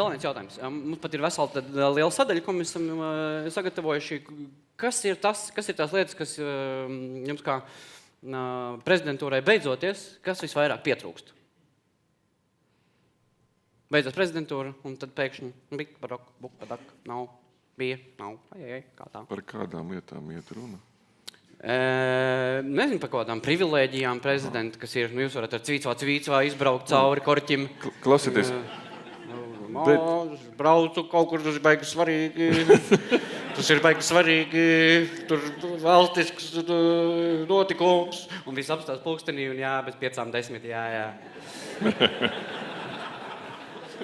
vēl viens jautājums. Mums pat ir vesela liela sadaļa, ko mēs esam sagatavojuši. Kas ir tās lietas, kas jums kā prezidentūrai beidzoties, kas visvairāk pietrūkst? Beidzās prezidentūra, un tad pēkšņi nav, kā tā. Par kādām lietām iet runa? Nezinu, par kādām privilēģijām prezidenta, kas ir, jūs varat ar cvīcvā izbraukt cauri korķim. Klausieties. Braucu kaut kur, tas ir baigi svarīgi. Tur valstisks notikums. Un viss apstās pulkstenī, un bez 5:10, jā.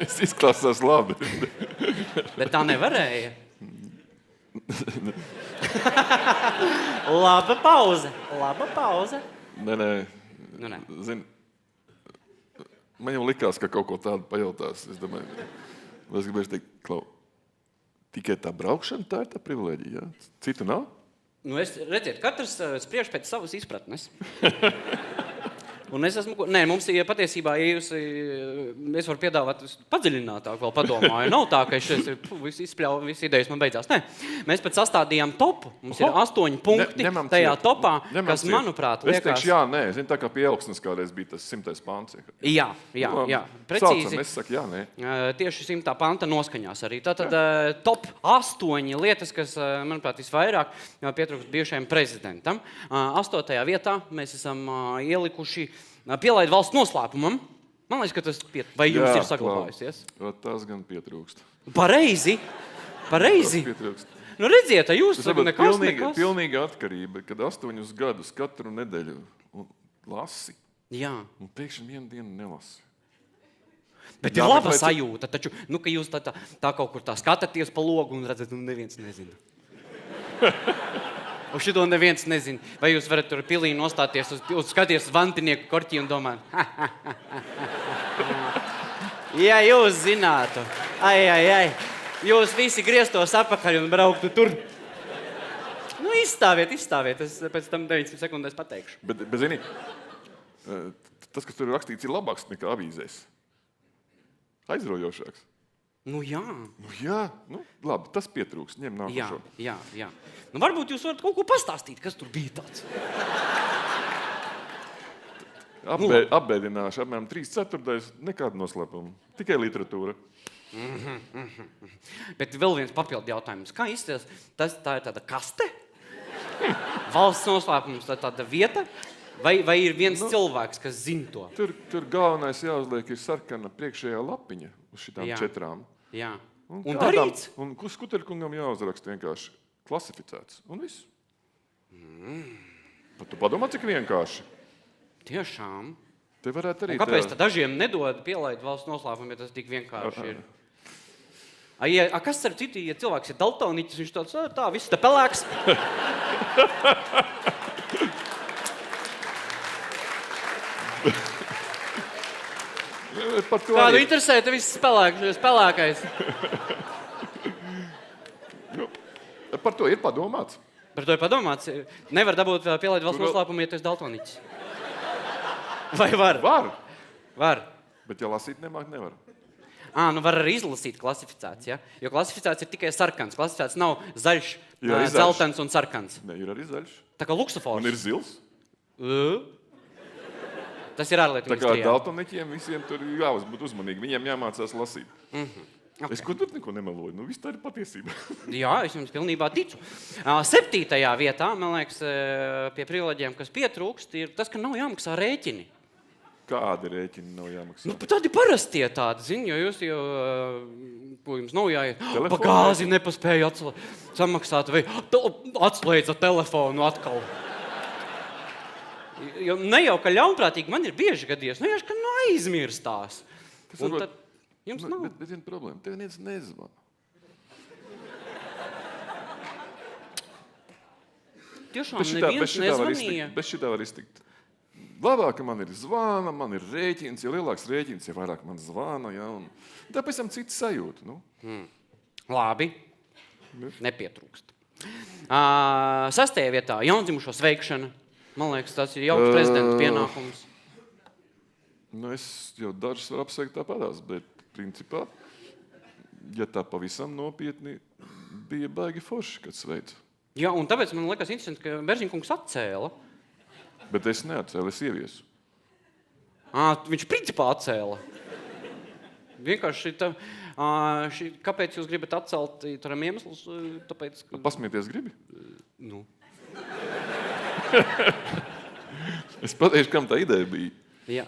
Es izklausās labi. Bet tā nevarēja. Laba pauze. Nē. Nu, nē. Zini, man jau likās, ka kaut ko tādu pajautās. Es domāju, es gribēju teikt, Klau, tikai tā braukšana, tā ir tā privilēģija, jā? Citu nav? Nu, redziet, katrs spriež pēc savas izpratnes. Un es esmu... Nē, mums ir patiesībā, ja es varu piedāvāt padziļinātāk vēl padomāju. Nav tā, ka viss izspļauj, viss idejas man beidzās. Nē, mēs pēc sastādījām topu. Mums ir 8 punkti tajā topā, kas, manuprāt, liekas... Es teikšu, jā, nē. Zini, tā kā pie Elksnes kādreiz bija tas 100. pants. Jā. Precīzi. Saucam, es saku, jā, nē. Tieši 100. panta noskaņās arī. Tātad top 8 lietas, kas, manuprāt, visvairāk pietrūkst bijušajam prezidentam. 8. vietā mēs esam ielikuši pielaid valsts noslēpumam. Man liekas, ka tas vai jums ir saglabājusies? Tas gan pietrūkst. Pareizi. Tas pietrūkst. Nu redziet, jūs nekas. Pilnīga atkarība, kad 8 gadus katru nedēļu lasi. Jā. Un pēkšņi vienu dienu nelasi. Bet ir laba sajūta, taču, ka jūs tā kaut kur tā skatāties pa logu un redzat, neviens nezina. Un šito neviens nezina. Vai jūs varat tur pilī nostāties skaties uz vantinieku korķī un domāt, ja jūs zinātu, jūs visi grieztos apakaļ un brauktu tur. Nu, izstāviet, es pēc tam 9 sekundēs pateikšu. Bet zini, tas, kas tur ir rakstīts, ir labāks nekā avīzēs. Aizraujošāks. Nu jā. Labi, tas pietrūks. Ņem nākošo. Jā. Nu, varbūt jūs varat kaut ko pastāstīt, kas tur bija tāds. Apbēdināšu apmēram 3/4, nekāda noslēpuma. Tikai literatūra. Bet vēl viens papildu jautājums. Kā izskatās? Tā ir tāda kaste? Valsts noslēpums, tāda vieta? Vai ir viens cilvēks, kas zina to? Tur galvenais jāuzliek ir sarkana priekšējā lapiņa uz šitām 4. Jā. Un darīts? Un Skuterkungam jāuzraksta vienkārši klasificēts. Un viss. Tu padomā, cik vienkārši. Tiešām. Te varētu arī... Un kāpēc tad dažiem nedod pielaid valsts noslēpumu, ja tas tik vienkārši ir? Kas ar citu, ja cilvēks ir daltoniķis, viņš tāds, tā, viss te pelēks. Kādu interesē, te viss pelēkais. Par to ir padomāts. Par to ir padomāts. Nevar dabūt pielaid valsts noslēpumu, ja tu esi daltoniķis. Vai var? Var. Bet ja lasīt nemāk, nevar. Nu var arī izlasīt klasificēts, ja? Jo klasificēts ir tikai sarkans. Klasificēts nav zaļš, zaļš. dzeltens un sarkans. Ne, ir arī zaļš. Tā kā luksofors. Un ir zils. Tas ir ārlietu ministrijā. Tā kā ministrijā. daltoniķiem visiem tur jābūt uzmanīgi. Viņiem jāmācās lasīt. Okay. Es kur tur neko nemeloju. Viss tā ir patiesība. Jā, es jums pilnībā ticu. 7. vietā, man liekas, pie privileģiem, kas pietrūkst, ir tas, ka nav jāmaksā rēķini. Kādi rēķini nav jāmaksā? Tādi parastie tādi, jo jūs ko jums nav jāiet, pa gāzi nepaspēja samaksāt, vai atslēdza telefonu atkal. Jo ne jau, ka ļaunprātīgi man ir bieži gadījies, ka aizmirstās. Un tad jums nav. Bet viena problēma, tev neviens nezvana. Tiešām neviens nezvanīja. Bez šitā var iztikt. Labāk, ka man ir zvana, man ir rēķins, jo lielāks rēķins, jo vairāk man zvana. Ja, un tāpēc tam cits sajūta. Labi, nepietrūkst. 6. vietā jaundzimušo sveikšana. Man liekas, tas ir jauks prezidenta pienākums. Es jau dažus varu apsveikt tāpatās, bet principā ja tā pavisam nopietni, bija baigi forši, kad sveicu. Jā, un tāpēc man liekas interesanti, ka Beržiņkungs atcēla. Bet es neatcēlu, es ieviesu. Viņš principā atcēla. Vienkārši kāpēc jūs gribat atcelt, tur iemesls, tāpēc... Pasmieties gribi? Nu. Es pateikšu, kam tā ideja bija. Jā.